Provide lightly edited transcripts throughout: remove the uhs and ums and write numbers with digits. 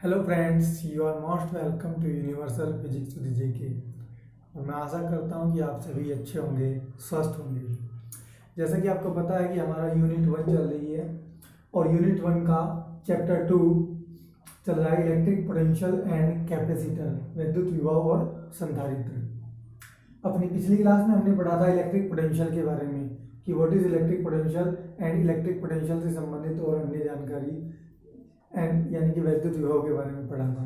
Hello friends, you are most welcome to universal physics with JK. और मैं आशा करता हूँ कि आप सभी अच्छे होंगे, स्वस्थ होंगे। जैसा कि आपको पता है कि हमारा यूनिट 1 चल रही है और यूनिट 1 का चैप्टर 2 चल रहा है इलेक्ट्रिक पोटेंशियल एंड कैपेसिटर, विद्युत विभव और संधारित्र। अपनी पिछली क्लास में हमने पढ़ा था इलेक्ट्रिक पोटेंशियल के बारे में कि what is electric potential and electric potential से संबंधित और अन्य जानकारी एंड यानी कि वैद्युत विभव के बारे में पढ़ा था।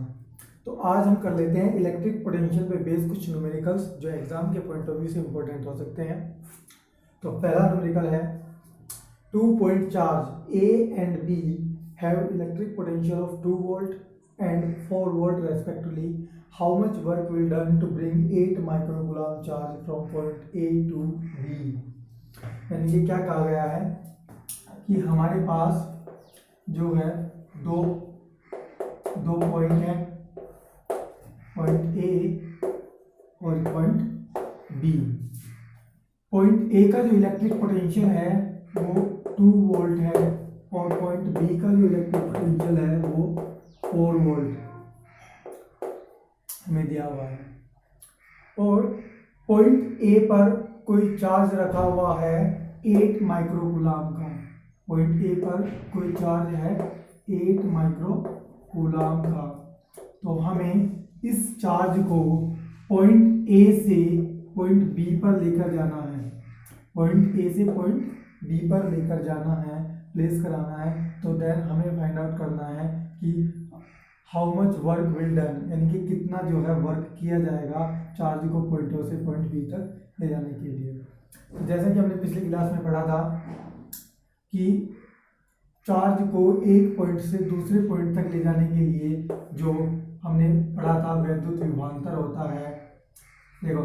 तो आज हम कर लेते हैं इलेक्ट्रिक पोटेंशियल पे बेस्ड कुछ न्यूमेरिकल्स जो एग्जाम के पॉइंट ऑफ व्यू से इंपॉर्टेंट हो सकते हैं। तो पहला न्यूमेरिकल है 2 point charge A and B have electric potential of 2 volt and 4 volt respectively. How much work will done to bring 8 microcoulomb charge from point A to B? यानी कि क्या कहा गया है कि हमारे पास जो है दो पॉइंट है, पॉइंट ए और पॉइंट बी। पॉइंट ए का जो इलेक्ट्रिक पोटेंशियल है वो 2 वोल्ट है और पॉइंट बी का जो इलेक्ट्रिक पोटेंशियल है वो 4 वोल्ट हमें दिया हुआ है। और पॉइंट ए पर कोई चार्ज रखा हुआ है 8 माइक्रोकूलम्ब का। पॉइंट ए पर कोई चार्ज है 8 माइक्रोकूलम्ब का। तो हमें इस चार्ज को पॉइंट ए से पॉइंट बी पर लेकर जाना है, पॉइंट ए से पॉइंट बी पर लेकर जाना है, प्लेस कराना है। तो देन हमें फाइंड आउट करना है कि how much work will done, यानी कि कितना जो है वर्क किया जाएगा चार्ज को पॉइंट ओ से पॉइंट बी तक ले जाने के लिए। तो जैसे कि हमने पिछली क्लास में पढ़ा था कि चार्ज को एक पॉइंट से दूसरे पॉइंट तक ले जाने के लिए जो हमने पढ़ा था वैद्युत विभवांतर होता है। देखो,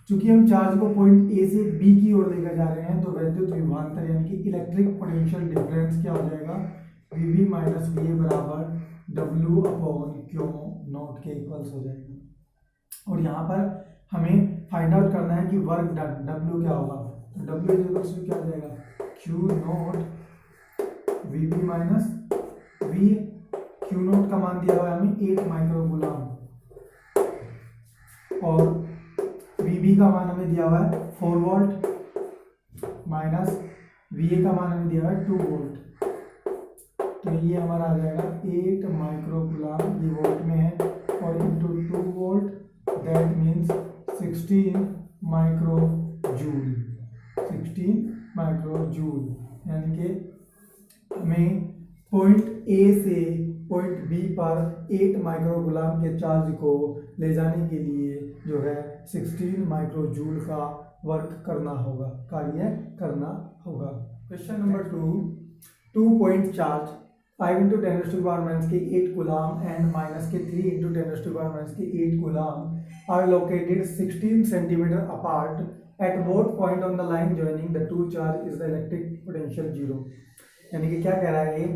चूंकि हम चार्ज को पॉइंट ए से बी की ओर लेकर जा रहे हैं तो वैद्युत विभवांतर यानी कि इलेक्ट्रिक पोटेंशियल डिफरेंस क्या हो जाएगा, वीबी माइनस वी ए बराबर डब्ल्यू अपॉन क्यू नॉट के इक्वल्स हो जाएगा। और यहाँ पर हमें फाइंड आउट करना है कि वर्क डन डब्ल्यू क्या होगा। तो डब्ल्यू इक्वल्स क्या हो जाएगा, Q not VB minus V. Q not का मान दिया हुआ है हमें 8 माइक्रोकूलम्ब और वीबी का मान हमें दिया हुआ है 4 वोल्ट माइनस वीए का मान हमें दिया हुआ है 2 वोल्ट। तो ये हमारा आ जाएगा 8 माइक्रोकूलम्ब, ये वोल्ट में है, और इंटू 2 वोल्ट दैट मीन्स 16 माइक्रोजूल। 16 माइक्रोजूल यानी कि हमें पॉइंट ए से पॉइंट बी पर 8 माइक्रोकूलम्ब के चार्ज को ले जाने के लिए जो है 16 माइक्रोजूल का वर्क करना होगा, कार्य करना होगा। क्वेश्चन नंबर 2 पॉइंट चार्ज 5 × 10⁻⁻⁸ के 8 कूलम्ब एंड माइनस के 3 × 10⁻⁻⁸ के 8 coulomb are located 16 centimetre apart at both point on the line joining the two charge is the electric potential 0। यानी कि क्या कह रहा है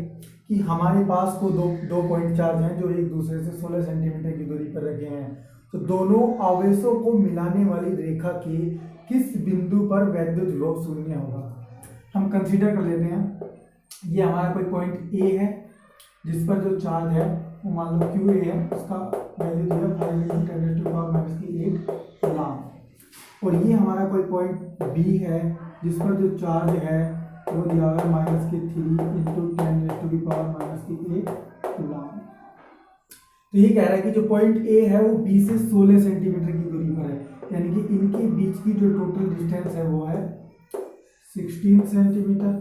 कि हमारे पास को दो पॉइंट चार्ज हैं जो एक दूसरे से 16 सेंटीमीटर की दूरी पर रखे हैं। तो दोनों आवेशों को मिलाने वाली रेखा के किस बिंदु पर वैद्युत विभव शून्य होगा। हम कंसीडर कर लेते हैं ये हमारा कोई पॉइंट ए है जिस पर जो चार्ज है वो मान लो क्यू ए है, उसका वैल्यू जो है 5 × 10⁻⁻⁸ कूलम्ब। और ये हमारा कोई पॉइंट बी है जिस पर जो चार्ज है वो दिया हुआ है -3 × 10⁻⁻⁸ कूलम्ब। तो ये कह रहा है कि जो पॉइंट ए है वो बी से 16 सेंटीमीटर की दूरी पर है, यानी कि इनके बीच की जो टोटल डिस्टेंस है वो है 16 सेंटीमीटर।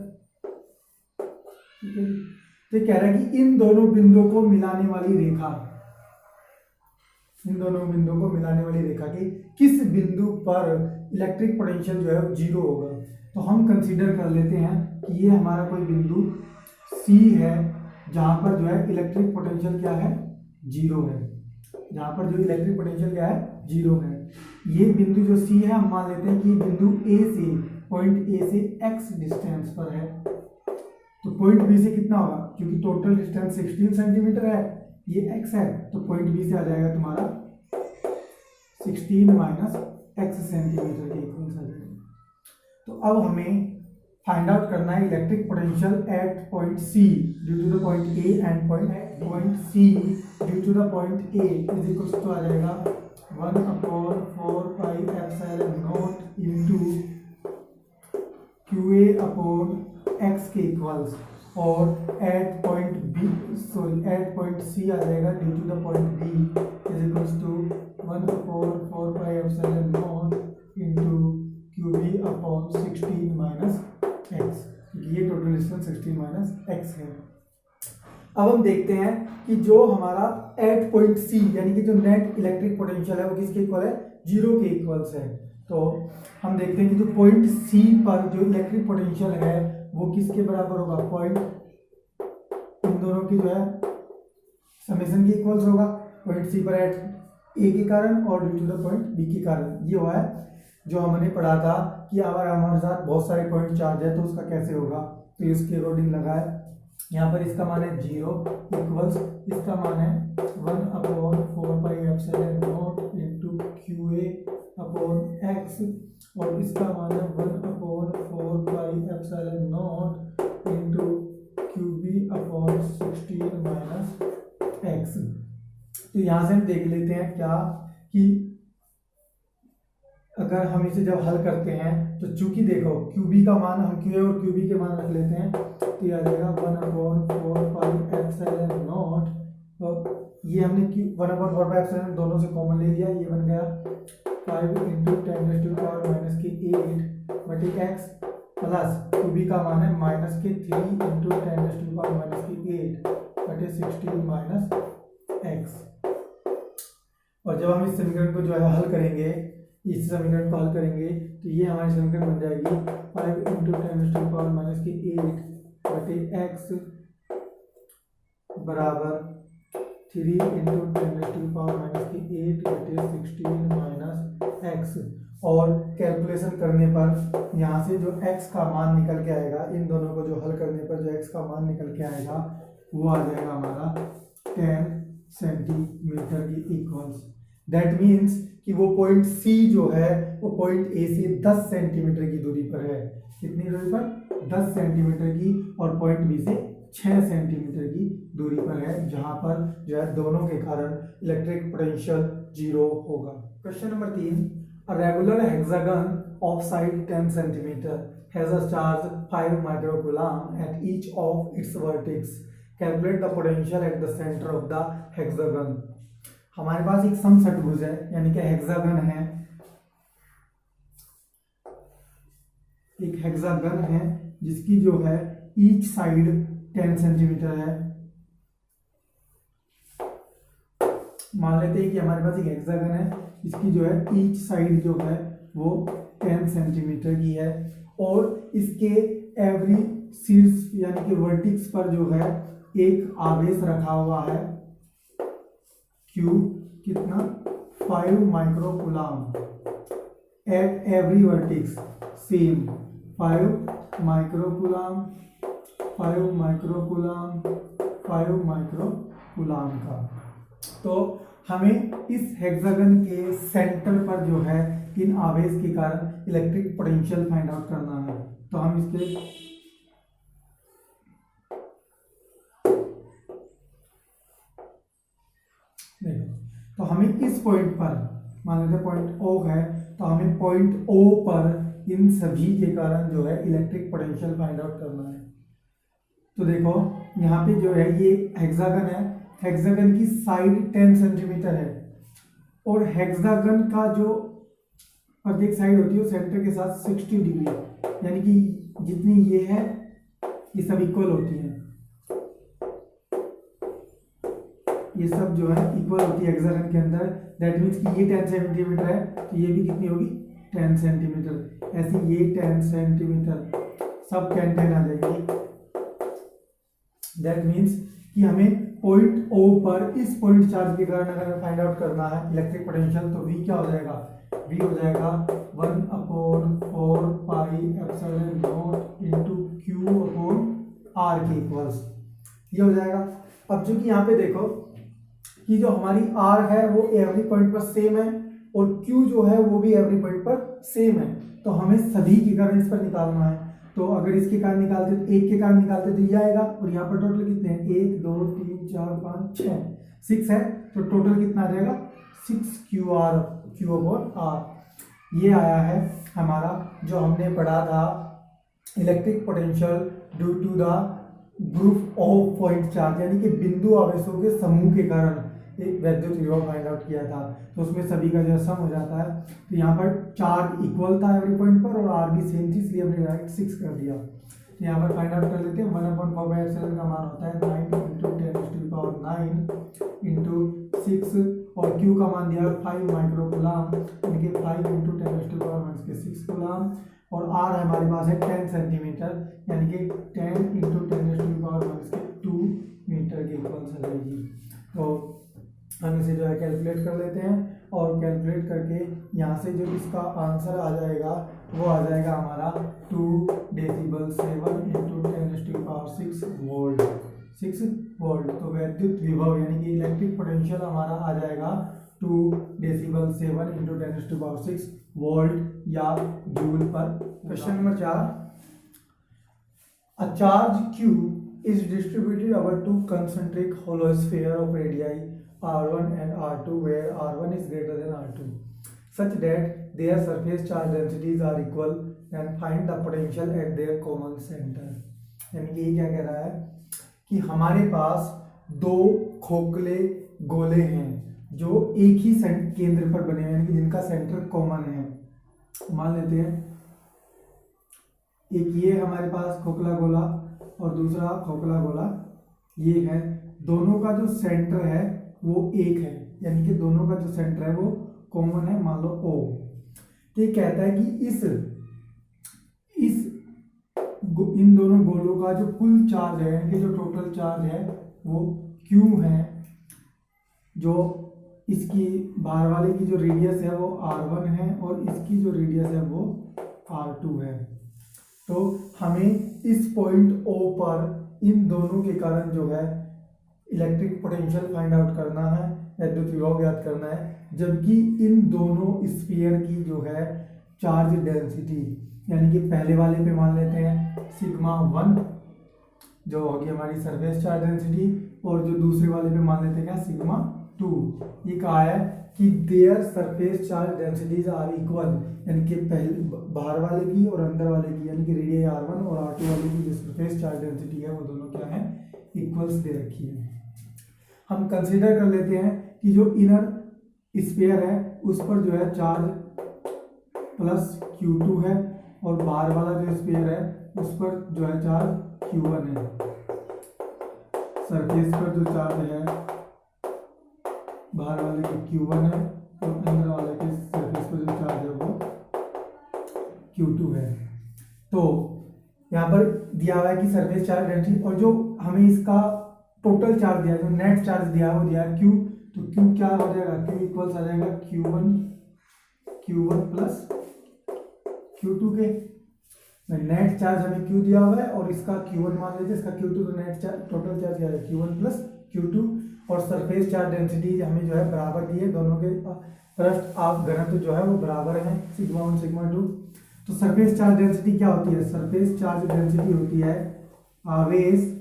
ठीक है, तो कह रहा है कि इन दोनों बिंदुओं को मिलाने वाली रेखा, इन दोनों बिंदुओं को मिलाने वाली रेखा के किस बिंदु पर इलेक्ट्रिक पोटेंशियल जो है वो 0 होगा। तो हम कंसीडर कर लेते हैं कि ये हमारा कोई बिंदु सी है जहां पर जो है इलेक्ट्रिक पोटेंशियल क्या है, 0 है। जहां पर जो इलेक्ट्रिक पोटेंशियल क्या है, 0 है। ये बिंदु जो सी है हम मान लेते हैं कि बिंदु ए से पॉइंट ए से एक्स डिस्टेंस पर है। तो पॉइंट बी से कितना होगा, क्योंकि टोटल डिस्टेंस 16 सेंटीमीटर है, ये x है, तो पॉइंट बी से आ जाएगा तुम्हारा 16 - x सेंटीमीटर के इक्वल्स आ जाएगा। तो अब हमें फाइंड आउट करना है electric potential at point C due to the point A and point C due to the point A is equals to आ जाएगा 1/4πε0 into Q A upon X के इक्वल्स, और एट पॉइंट सी आ जाएगा due to the point B is equals to 1/4πε0 into Q B upon 16 minus X, ये total distance 16 minus x है। अब हम देखते हैं कि जो हमारा एट पॉइंट सी यानी कि जो नेट इलेक्ट्रिक पोटेंशियल है वो किसके इक्वल है, 0 के इक्वल्स है। तो हम देखते हैं कि जो पॉइंट सी पर जो इलेक्ट्रिक पोटेंशियल है वो किसके बराबर होगा, पॉइंट इन दोनों की जो है समेशन के इक्वल्स होगा, पॉइंट सी पर एट ए के कारण और due to the point B के कारण। ये हुआ है जो हमने पढ़ा था कि अगर हमारे साथ बहुत सारे पॉइंट चार्ज है तो उसका कैसे होगा, तो इसके अकॉर्डिंग लगा है। यहाँ पर इसका मान है 0 इक्वल्स, इसका मान है 1/4πε0 into Q A upon X, और इसका मान है 1/4πε0 into Q B upon 16 minus X. तो यहाँ से हम देख लेते हैं क्या कि अगर हम इसे जब हल करते हैं तो चूंकि देखो QB का मान हम QA और QB के मान रख लेते हैं, तो ये आ जाएगा 1/4πε0, तो ये हमने 1/4πε दोनों से कॉमन ले लिया, ये बन गया 5 × 10⁻⁸ प्लस QB का मान है -3 × 10⁻⁸ 16 माइनस एक्स। और जब हम इस समीकरण को जो है हल करेंगे, इस समीकरण को हल करेंगे तो ये हमारी समीकरण बन जाएगी 5 × 10⁻⁸ बराबर 3 × 10⁻⁸16 माइनस एक्स। और कैलकुलेशन करने पर यहाँ से जो x का मान निकल के आएगा, इन दोनों को जो हल करने पर जो x का मान निकल के आएगा वो आ जाएगा हमारा 10 सेंटीमीटर की इक्वल्स। दैट मीन्स कि वो पॉइंट C जो है वो पॉइंट A से 10 सेंटीमीटर की दूरी पर है। कितनी दूरी पर, 10 सेंटीमीटर की, और पॉइंट B से 6 सेंटीमीटर की दूरी पर है, जहां पर जो है दोनों के कारण इलेक्ट्रिक पोटेंशियल 0 होगा। Question number 3, a regular hexagon of side 10 centimetre has a charge 5 microcoulomb at each of its vertex, calculate the potential at the centre of the hexagon. हमारे पास एक समषटभुज है यानी कि हेक्सागन है, एक हेक्सागन है जिसकी जो है ईच साइड 10 सेंटीमीटर है। मान लेते हैं कि हमारे पास एक हेक्सागन है, इसकी जो है ईच साइड जो है वो 10 सेंटीमीटर की है, और इसके एवरी शीर्ष यानी कि वर्टिक्स पर जो है एक आवेश रखा हुआ है Q, कितना 5 microcoulomb at every vertices, same 5 microcoulomb का। तो हमें इस हेक्सागन के सेंटर पर जो है इन आवेश के कारण इलेक्ट्रिक पोटेंशियल फाइंड आउट करना है। तो हम इसके देखो, तो हमें इस पॉइंट पर, मान लेते पॉइंट O है, तो हमें पॉइंट O पर इन सभी के कारण जो है इलेक्ट्रिक पोटेंशियल फाइंड आउट करना है। तो देखो यहाँ पे जो है ये हेक्सागन है, हेक्सागन की साइड 10 सेंटीमीटर है, और हेक्सागन का जो प्रत्येक साइड होती है वो सेंटर के साथ 60 डिग्री, यानी कि जितनी ये है ये सब इक्वल होती हैं, ये सब जो है इक्वल होती है हेक्सागन के अंदर। दैट मीन्स कि ये 10 सेंटीमीटर है तो ये भी कितनी होगी 10 सेंटीमीटर, ऐसे ये 10 सेंटीमीटर सब 10 आ जाएंगे। दैट मीन्स कि हमें पॉइंट O पर इस पॉइंट चार्ज के कारण अगर फाइंड आउट करना है इलेक्ट्रिक पोटेंशियल, तो V क्या हो जाएगा, V हो जाएगा 1/4πε0 इंटू Q/R के इक्वल्स, ये हो जाएगा। अब चूंकि यहाँ पे देखो कि जो हमारी R है वो एवरी पॉइंट पर सेम है, और Q जो है वो भी एवरी पॉइंट पर सेम है, तो हमें सभी के कारण इस पर निकालना है। तो अगर इसके कारण निकालते तो एक के कारण निकालते तो ये आएगा, और यहाँ पर टोटल कितने हैं 1 2 3 4 5 6 6 है, तो टोटल कितना आ जाएगा 6 Q/R। ये आया है हमारा जो हमने पढ़ा था electric potential due to the group of point charge, यानी कि बिंदु आवेशों के समूह के कारण एक वैद्युत विभव फाइंड आउट किया था। तो उसमें सभी का जो है सम हो जाता है। तो यहाँ पर चार्ज इक्वल था एवरी पॉइंट पर और आर भी सेम थी, इसलिए हमने डायरेक्ट 6 कर दिया। तो यहाँ पर फाइंड आउट कर लेते हैं। 1/4 का मान होता है 9 × 10⁻⁹ इंटू 6 और Q का मान दिया 5 माइक्रोकूलम, यानी कि 5 × 10⁻⁶ कूलम, और R हमारे पास है 10 सेंटीमीटर, यानी कि 10 × 10⁻⁻2 मीटर के इक्वल आ जाएगी। तो हम इसे जो है कैलकुलेट कर लेते हैं, और कैलकुलेट करके यहाँ से जो इसका आंसर आ जाएगा वो आ जाएगा हमारा 2 डेसिबल 7 × 10⁻⁶ वोल्ट, 6 वोल्ट। तो वैद्युत विभव यानी कि इलेक्ट्रिक पोटेंशियल हमारा आ जाएगा 2 डेसिबल 7 × 10⁻⁶ वोल्ट या जूल पर। Question number 4, a charge Q is distributed over two concentric hollow sphere of radii R1 and R2 where R1 is greater than R2 such that their surface charge densities are equal and find the potential at their common center। यानी कि ये क्या कह रहा है कि हमारे पास दो खोखले गोले हैं जो एक ही केंद्र पर बने हैं, यानी कि जिनका सेंटर कॉमन है। मान लेते हैं एक ये हमारे पास खोखला गोला और दूसरा खोखला गोला ये है, दोनों का जो सेंटर है वो एक है, यानी कि दोनों का जो सेंटर है वो कॉमन है, मान लो O। तो ये कहता है कि इन दोनों गोलों का जो कुल चार्ज है, यानी कि जो टोटल चार्ज है वो Q है, जो इसकी बाहर वाले की जो रेडियस है वो R1 है और इसकी जो रेडियस है वो R2 है। तो हमें इस पॉइंट O पर इन दोनों के कारण जो है इलेक्ट्रिक पोटेंशियल फाइंड आउट करना है, विद्युत विभव ज्ञात करना है, जबकि इन दोनों स्फीयर की जो है चार्ज डेंसिटी, यानी कि पहले वाले पे मान लेते हैं σ1 जो होगी हमारी सरफेस चार्ज डेंसिटी, और जो दूसरे वाले पे मान लेते हैं क्या σ2। ये कहा है कि there surface charge densities are equal, यानी कि पहले बाहर वाले की और अंदर वाले की, यानी कि रेडियस R1 और R2 वाले की जो सरफेस चार्ज डेंसिटी है वो दोनों क्या है इक्वल्स दे रखी है। हम कंसीडर कर लेते हैं कि जो इनर स्फीयर है उस पर जो है चार्ज प्लस Q2 है और बाहर वाला जो स्फीयर है उस पर जो है चार्ज Q1 है। सरफेस पर जो चार्ज है बाहर वाले के Q1 है और अंदर वाले के सरफेस पर जो चार्ज है वो Q2 है। तो यहाँ पर दिया हुआ है कि सरफेस चार्ज डेंसिटी, और जो हमें इसका टोटल चार्ज दिया है, जो नेट चार्ज दिया है वो दिया है Q। तो Q क्या हो जाएगा, Q इक्वल्स आ जाएगा Q1 प्लस Q2 के। नेट चार्ज हमें Q दिया हुआ है और इसका Q1 मान लेते हैं, इसका Q2, तो नेट चार्ज टोटल चार्ज क्या है Q1 प्लस Q2, और सरफेस चार्ज डेंसिटी हमें जो है बराबर दी है, दोनों के पृष्ठ आप घनत्व जो है वो बराबर है σ1 σ2। तो सरफेस चार्ज डेंसिटी क्या होती है, सरफेस चार्ज डेंसिटी होती है आवेश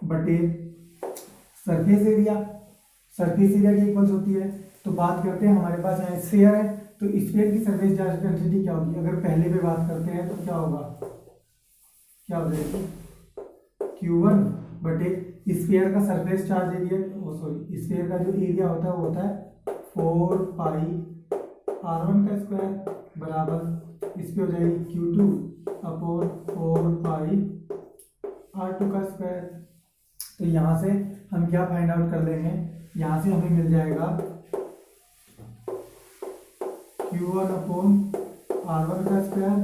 बटे सरफेस एरिया, सरफेस एरिया की इक्वल्स होती है। तो बात करते हैं हमारे पास यहाँ स्फीयर है, तो स्फीयर की सरफेस चार्ज डेंसिटी क्या होगी, अगर पहले पे बात करते हैं तो क्या होगा, क्या हो जाएगी Q1 बटे स्फीयर का सरफेस चार्ज एरिया, स्फीयर का जो एरिया होता है वो होता है 4 पाई R1 का स्क्वायर बराबर इस पे हो जाएगी Q2 अपॉन 4 पाई R2 का स्क्वायर। तो यहाँ से हम क्या फाइंड आउट कर लेंगे, यहाँ से हमें मिल जाएगा Q1 अपॉन R1 का स्क्वायर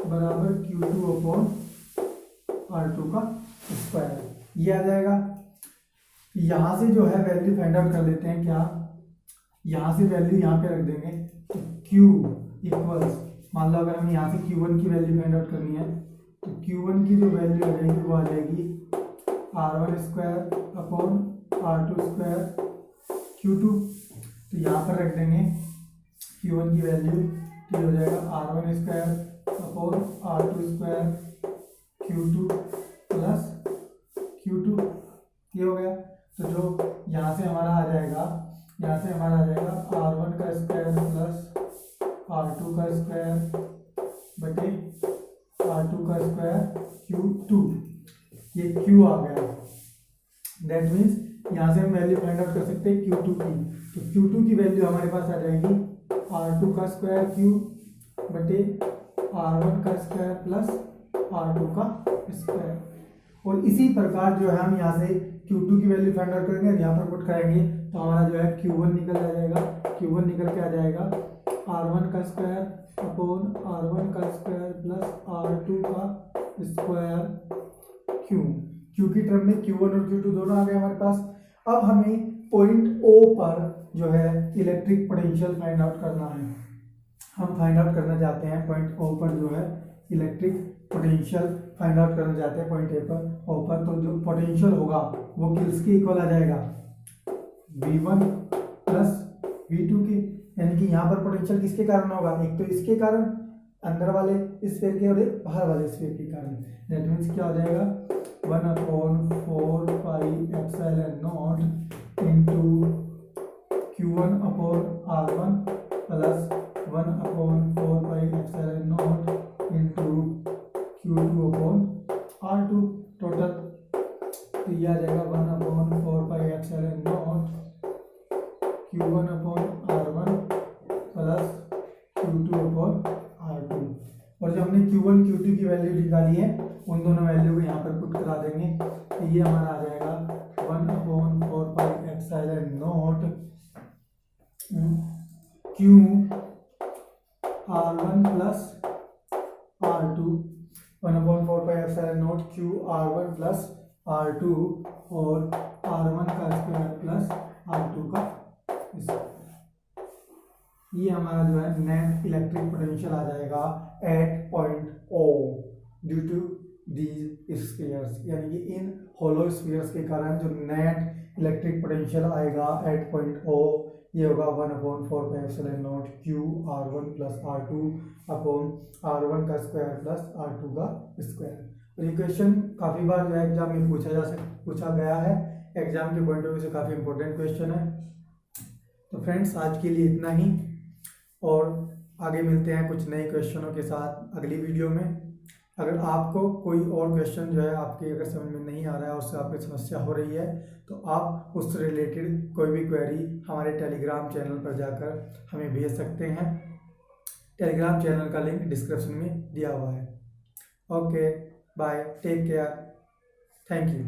बराबर Q2 अपॉन R2 का स्क्वायर, ये आ जाएगा। यहाँ से जो है वैल्यू फाइंड आउट कर लेते हैं, क्या यहाँ से वैल्यू यहाँ पे रख देंगे, तो Q इक्वल्स, मान लो अगर हमें यहाँ से Q1 की वैल्यू फाइंड आउट करनी है तो Q1 की जो वैल्यू आ जाएगी वो आ जाएगी R1 square upon R2 square Q2। तो यहाँ पर रख देंगे Q1 की वैल्यू, तो हो जाएगा R1 square upon R2 square Q2 plus Q2, ये हो गया। तो जो यहाँ से हमारा आ जाएगा, यहाँ से हमारा आ जाएगा R1 का स्क्वायर प्लस R2 का स्क्वायर बटे R2 का स्क्वायर Q2, ये Q आ गया। दैट मीन्स यहाँ से हम वैल्यू फाइंड आउट कर सकते हैं Q2 की। तो Q2 की वैल्यू हमारे पास आ जाएगी R2 का स्क्वायर Q बटे R1 का स्क्वायर प्लस R2 का स्क्वायर। और इसी प्रकार जो है हम यहाँ से Q2 की वैल्यू फाइंड आउट करेंगे और यहाँ पर पुट करेंगे तो हमारा जो है Q1 निकल आ जाएगा। Q1 निकल के आ जाएगा R1 का स्क्वायर अपॉन R1 का स्क्वायर प्लस R2 का स्क्वायर Q की टर्म में Q1 और Q2 दोनों आ गए हमारे पास। अब हमें पॉइंट O पर जो है इलेक्ट्रिक पोटेंशियल फाइंड आउट करना है। हम फाइंड आउट करना चाहते हैं पॉइंट O पर जो है इलेक्ट्रिक पोटेंशियल फाइंड आउट करना चाहते हैं पॉइंट O पर। तो जो पोटेंशियल होगा वो किसके इक्वल आ जाएगा, V1 प्लस V2 के। यानी कि यहाँ पर पोटेंशियल किसके कारण होगा, एक तो इसके कारण अंदर वाले स्फीयर के और एक बाहर वाले स्फीयर के कारण। दैट मीन्स क्या हो जाएगा 1/4 pi epsilon not into Q1 upon R1 plus 1/4 pi epsilon not into Q2 upon R2 total. तो ये आ जाएगा 1/4 pi epsilon not Q1 upon R1 plus Q2 upon R2। और जो हमने Q1 Q2 की वैल्यू निकाली है उन दोनों वैल्यू को यहाँ पर पुट करा देंगे। तो ये हमारा आ जाएगा 1/4 pi epsilon not Q R1 plus R2, 1/4 pi epsilon not Q R1 plus R2 और R1 का स्क्वायर प्लस R2 का स्क्वायर। ये हमारा जो है नेट इलेक्ट्रिक पोटेंशियल आ जाएगा at point O due to these spheres. यानी कि इन होलो स्फीयर्स के कारण जो नेट इलेक्ट्रिक पोटेंशियल आएगा एट पॉइंट O ये होगा 1/4 pi epsilon not Q R1 plus R2 upon R1 का स्क्वायर प्लस R2 का स्क्वायर। और ये क्वेश्चन काफ़ी बार जो है एग्जाम में पूछा गया है। एग्जाम के पॉइंट ऑफ व्यू से काफ़ी इंपॉर्टेंट क्वेश्चन है। तो फ्रेंड्स आज के लिए इतना ही, और आगे मिलते हैं कुछ नए क्वेश्चनों के साथ अगली वीडियो में। अगर आपको कोई और क्वेश्चन जो है आपके अगर समझ में नहीं आ रहा है, उससे आपकी समस्या हो रही है, तो आप उससे रिलेटेड कोई भी क्वेरी हमारे टेलीग्राम चैनल पर जाकर हमें भेज सकते हैं। टेलीग्राम चैनल का लिंक डिस्क्रिप्शन में दिया हुआ है। Okay bye, take care, thank you.